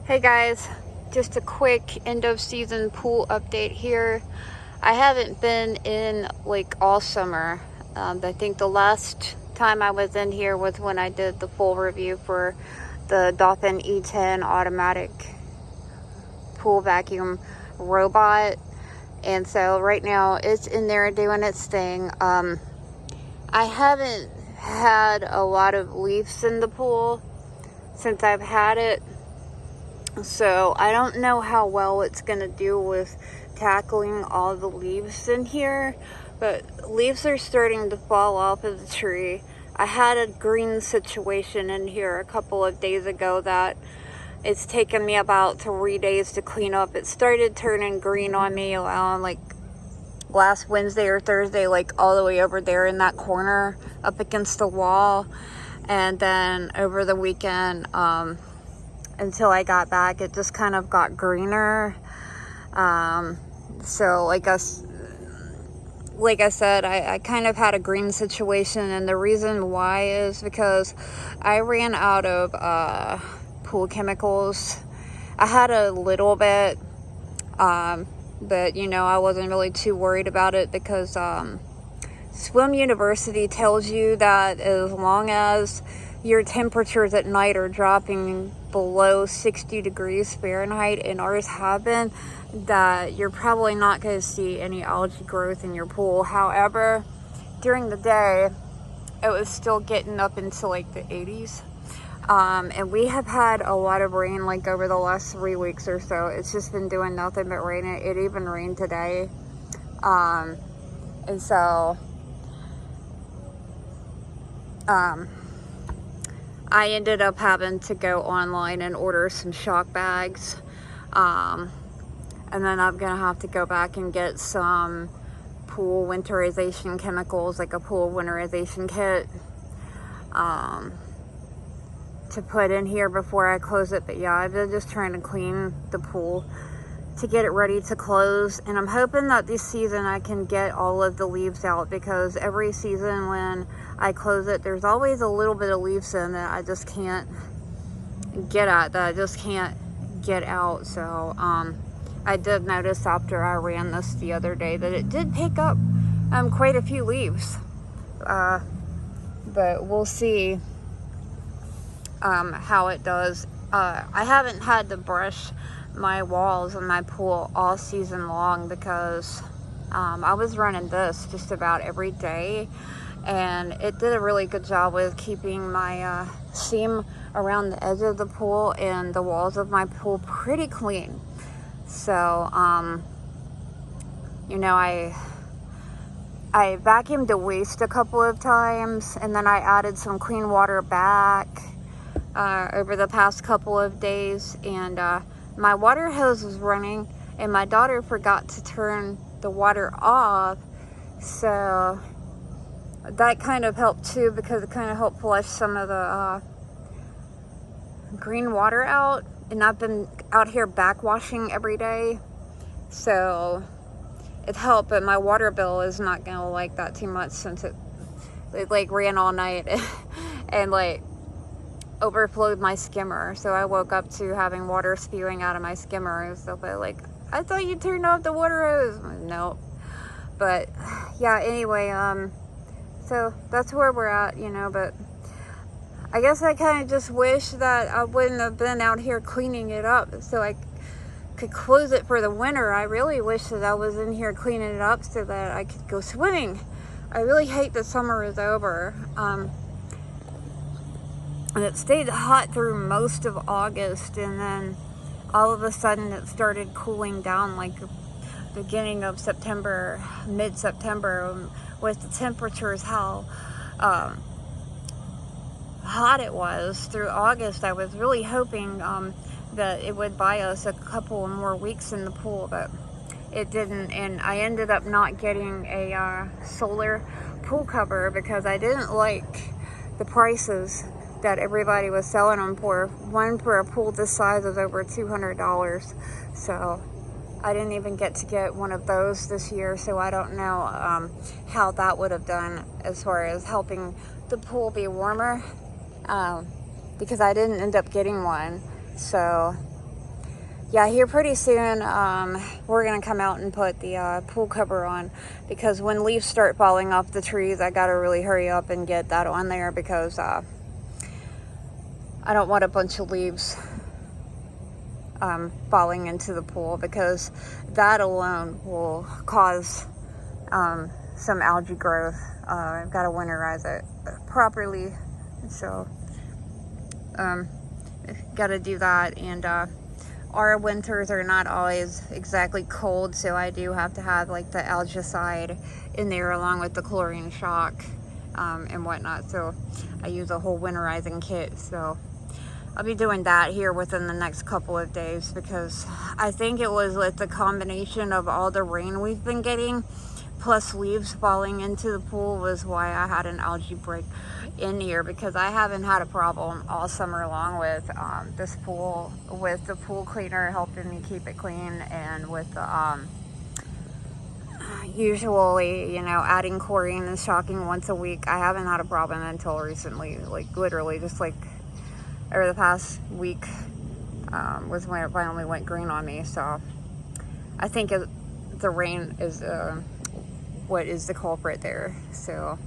Hey guys, just a quick end of season pool update here. I haven't been in like all summer. I think the last time I was in here was when I did the full review for the Dolphin E10 automatic pool vacuum robot. And so right now it's in there doing its thing. I haven't had a lot of leaves in the pool since I've had it. So I don't know how well it's going to do with tackling all the leaves in here, but leaves are starting to fall off of the tree. I had a green situation in here a couple of days ago that it's taken me about 3 days to clean up. It started turning green on me around like last Wednesday or Thursday, like all the way over there in that corner up against the wall. And then over the weekend, until I got back, it just kind of got greener. So like I said, I kind of had a green situation, and the reason why is because I ran out of pool chemicals. I had a little bit, but you know, I wasn't really too worried about it because Swim University tells you that as long as your temperatures at night are dropping below 60 degrees Fahrenheit, and ours have been, that you're probably not going to see any algae growth in your pool. However, during the day, it was still getting up into like the 80s. And we have had a lot of rain like over the last 3 weeks or so. It's just been doing nothing but raining. It even rained today. And so I ended up having to go online and order some shock bags. And then I'm gonna have to go back and get some pool winterization chemicals, like a pool winterization kit, to put in here before I close it. But yeah, I've been just trying to clean the pool to get it ready to close, and I'm hoping that this season I can get all of the leaves out, because every season when I close it, there's always a little bit of leaves in that I just can't get at, that I just can't get out. So I did notice after I ran this the other day that it did pick up quite a few leaves, but we'll see how it does. I haven't had to brush my walls in my pool all season long because I was running this just about every day, and it did a really good job with keeping my seam around the edge of the pool and the walls of my pool pretty clean. So you know, I vacuumed the waste a couple of times, and then I added some clean water back over the past couple of days, and my water hose was running, and my daughter forgot to turn the water off, so that kind of helped too, because it kind of helped flush some of the green water out. And I've been out here backwashing every day, so it helped. But my water bill is not gonna like that too much, since it like ran all night and like overflowed my skimmer. So I woke up to having water spewing out of my skimmer and stuff. Like, I thought you turned off the water hose. No. But yeah, anyway, so that's where we're at, you know. But I guess I kind of just wish that I wouldn't have been out here cleaning it up so I could close it for the winter. I really wish that I was in here cleaning it up so that I could go swimming. I really hate that summer is over. And it stayed hot through most of August, and then all of a sudden it started cooling down like beginning of September, mid-September, with the temperatures, how hot it was through August. I was really hoping that it would buy us a couple more weeks in the pool, but it didn't. And I ended up not getting a solar pool cover because I didn't like the prices that everybody was selling them for. One for a pool this size was over $200. So I didn't even get to get one of those this year, so I don't know how that would have done as far as helping the pool be warmer, because I didn't end up getting one. So yeah, here pretty soon, we're gonna come out and put the pool cover on, because when leaves start falling off the trees, I gotta really hurry up and get that on there, because I don't want a bunch of leaves falling into the pool, because that alone will cause some algae growth. I've got to winterize it properly, so got to do that. And our winters are not always exactly cold, so I do have to have like the algicide in there along with the chlorine shock and whatnot. So I use a whole winterizing kit. So I'll be doing that here within the next couple of days, because I think it was with the combination of all the rain we've been getting plus leaves falling into the pool was why I had an algae break in here, because I haven't had a problem all summer long with this pool, with the pool cleaner helping me keep it clean, and with the usually, you know, adding chlorine and shocking once a week. I haven't had a problem until recently, like literally just like over the past week was when it finally went green on me. So I think the rain is what is the culprit there. So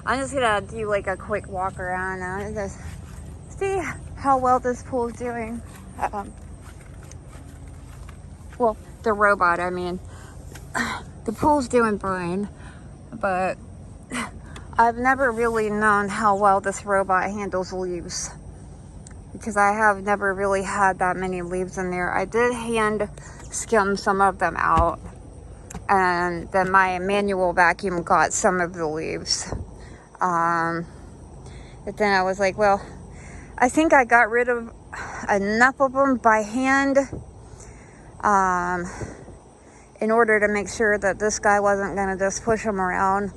I'm just gonna do like a quick walk around and just see how well this pool is doing. Well, the robot, I mean, the pool's doing fine, but I've never really known how well this robot handles leaves, because I have never really had that many leaves in there. I did hand skim some of them out, and then my manual vacuum got some of the leaves. But then I was like, well, I think I got rid of enough of them by hand in order to make sure that this guy wasn't going to just push them around.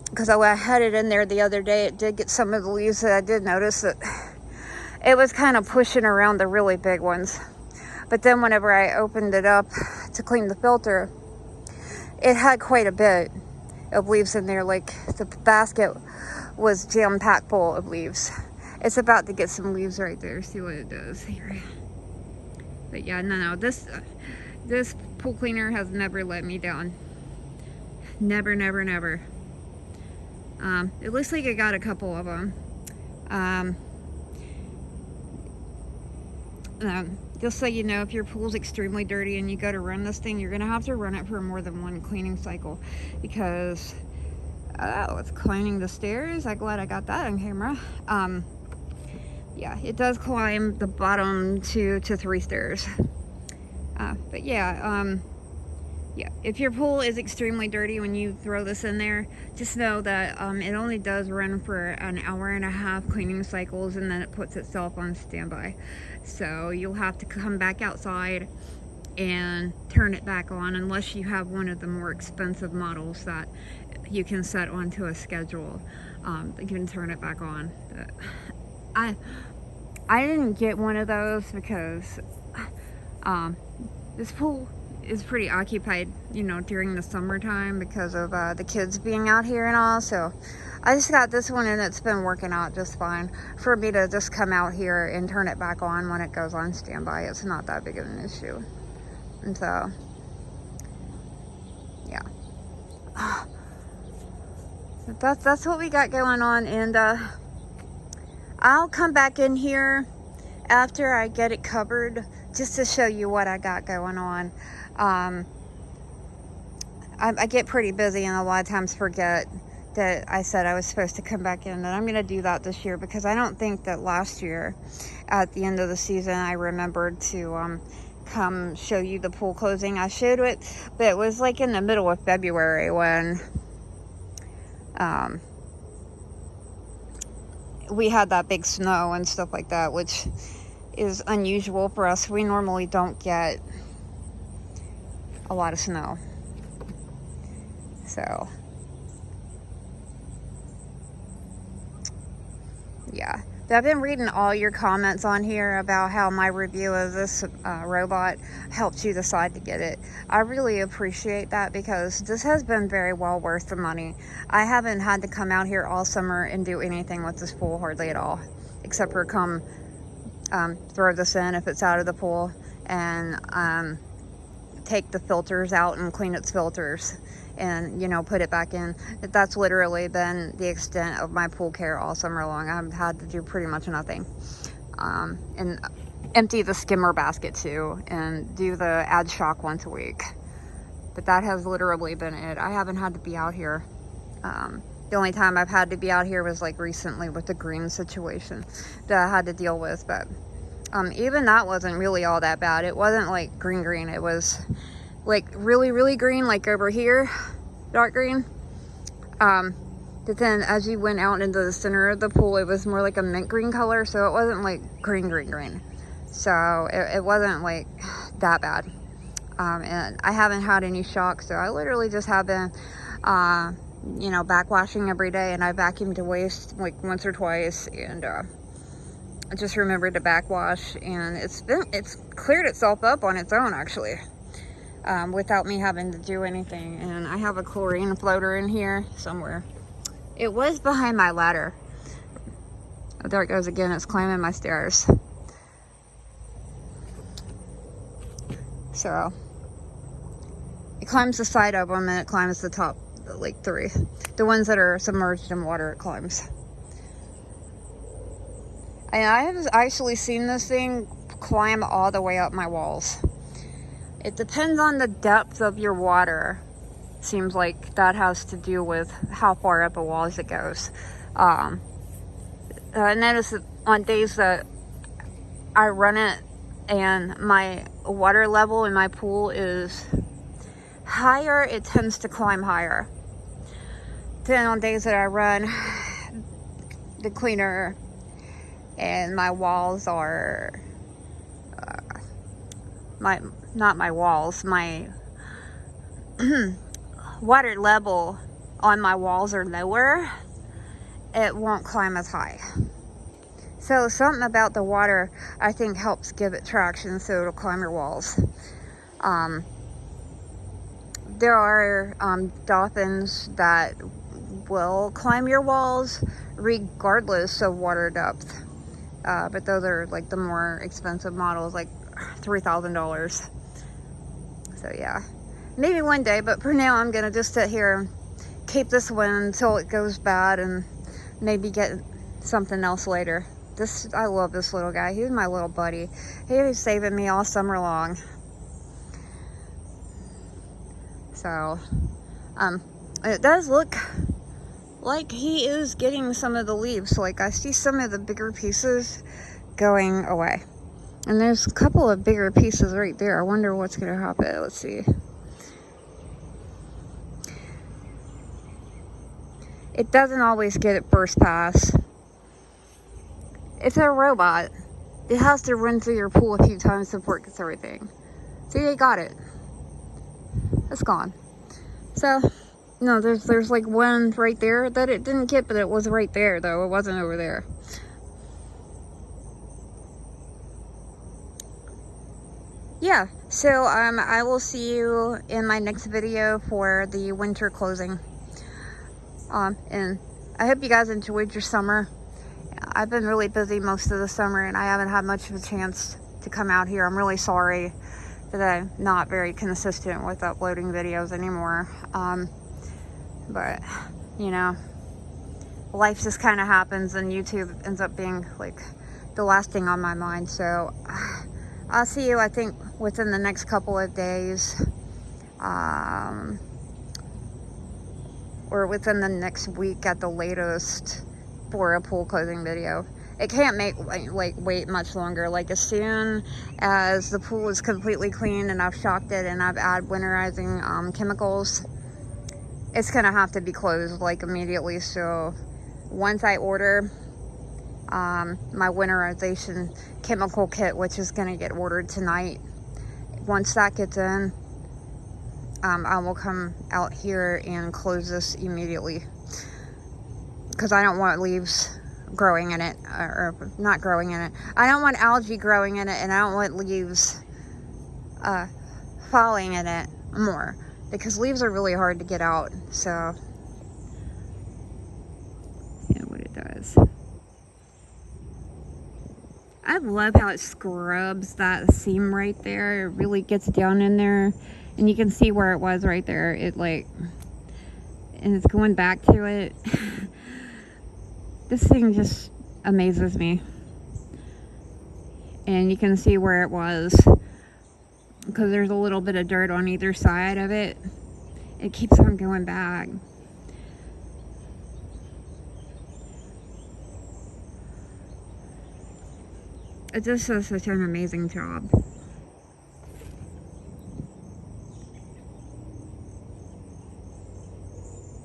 Because when I had it in there the other day, it did get some of the leaves that I did notice that it was kind of pushing around the really big ones. But then whenever I opened it up to clean the filter, it had quite a bit of leaves in there. Like the basket was jam-packed full of leaves. It's about to get some leaves right there. See what it does here. But yeah, no, this pool cleaner has never let me down. Never, never, never. It looks like I got a couple of them. Just so you know, if your pool's extremely dirty and you go to run this thing, you're going to have to run it for more than one cleaning cycle, because it's climbing the stairs. I'm glad I got that on camera. Yeah, it does climb the bottom 2 to 3 stairs. But yeah, yeah, if your pool is extremely dirty when you throw this in there, just know that it only does run for an hour and a half cleaning cycles, and then it puts itself on standby. So you'll have to come back outside and turn it back on, unless you have one of the more expensive models that you can set onto a schedule. You can turn it back on. I didn't get one of those because this pool is pretty occupied, you know, during the summertime because of the kids being out here and all. So I just got this one, and it's been working out just fine for me to just come out here and turn it back on when it goes on standby. It's not that big of an issue. And so yeah, that's what we got going on. And I'll come back in here after I get it covered just to show you what I got going on. I get pretty busy and a lot of times forget that I said I was supposed to come back in, and I'm going to do that this year, because I don't think that last year at the end of the season I remembered to come show you the pool closing. I showed it, but it was like in the middle of February when we had that big snow and stuff like that, which is unusual for us. We normally don't get a lot of snow. So yeah, but I've been reading all your comments on here about how my review of this robot helped you decide to get it. I really appreciate that, because this has been very well worth the money. I haven't had to come out here all summer and do anything with this pool hardly at all, except for come throw this in if it's out of the pool and take the filters out and clean its filters and, you know, put it back in. That's literally been the extent of my pool care all summer long. I've had to do pretty much nothing. And empty the skimmer basket too, and do the add shock once a week. But that has literally been it. I haven't had to be out here. The only time I've had to be out here was like recently with the green situation that I had to deal with. But even that wasn't really all that bad. It wasn't like green. It was like really green, like over here, dark green. But then as you went out into the center of the pool, it was more like a mint green color. So it wasn't like green. So it wasn't like that bad. And I haven't had any shock. So I literally just have been, you know, backwashing every day, and I vacuumed to waste like once or twice, and I just remembered to backwash, and it's cleared itself up on its own actually, without me having to do anything. And I have a chlorine floater in here somewhere. It was behind my ladder. Oh, there it goes again. It's climbing my stairs. So it climbs the side of them, and it climbs the top, like 3. The ones that are submerged in water, it climbs. And I have actually seen this thing climb all the way up my walls. It depends on the depth of your water. Seems like that has to do with how far up a wall as it goes. I notice that on days that I run it and my water level in my pool is higher, it tends to climb higher. Then on days that I run the cleaner and my walls are my water level on my walls are lower, it won't climb as high. So something about the water, I think, helps give it traction so it'll climb your walls. There are dolphins that will climb your walls regardless of water depth. But those are like the more expensive models, like $3,000. So yeah, maybe one day, but for now I'm gonna just sit here and keep this one until it goes bad, and maybe get something else later. I love this little guy. He's my little buddy. He was saving me all summer long. So it does look like he is getting some of the leaves. Like I see some of the bigger pieces going away, and there's a couple of bigger pieces right there. I wonder what's gonna happen. Let's see. It doesn't always get it first pass. It's a robot. It has to run through your pool a few times before it gets everything. See, it got it. It's gone. So no, there's like one right there that it didn't get, but it was right there though. It wasn't over there. Yeah, so I will see you in my next video for the winter closing. And I hope you guys enjoyed your summer. I've been really busy most of the summer, and I haven't had much of a chance to come out here. I'm really sorry that I'm not very consistent with uploading videos anymore. But, you know, life just kind of happens, and YouTube ends up being like the last thing on my mind. So I'll see you, I think, within the next couple of days, or within the next week at the latest, for a pool closing video. It can't wait much longer. Like as soon as the pool is completely clean and I've shocked it and I've added winterizing chemicals, it's gonna have to be closed like immediately. So once I order my winterization chemical kit, which is gonna get ordered tonight, once that gets in, I will come out here and close this immediately, because I don't want leaves growing in it, or not growing in it. I don't want algae growing in it, and I don't want leaves falling in it more, because leaves are really hard to get out. So yeah, what it does. I love how it scrubs that seam right there. It really gets down in there, and you can see where it was right there. It like, and it's going back to it. This thing just amazes me. And you can see where it was, because there's a little bit of dirt on either side of it. It keeps on going back. It just does such an amazing job.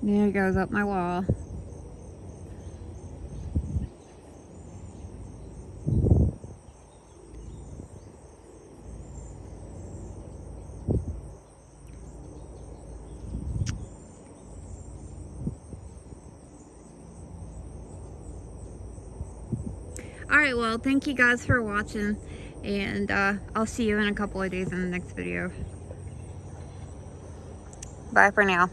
There it goes up my wall. Alright, well, thank you guys for watching, and I'll see you in a couple of days in the next video. Bye for now.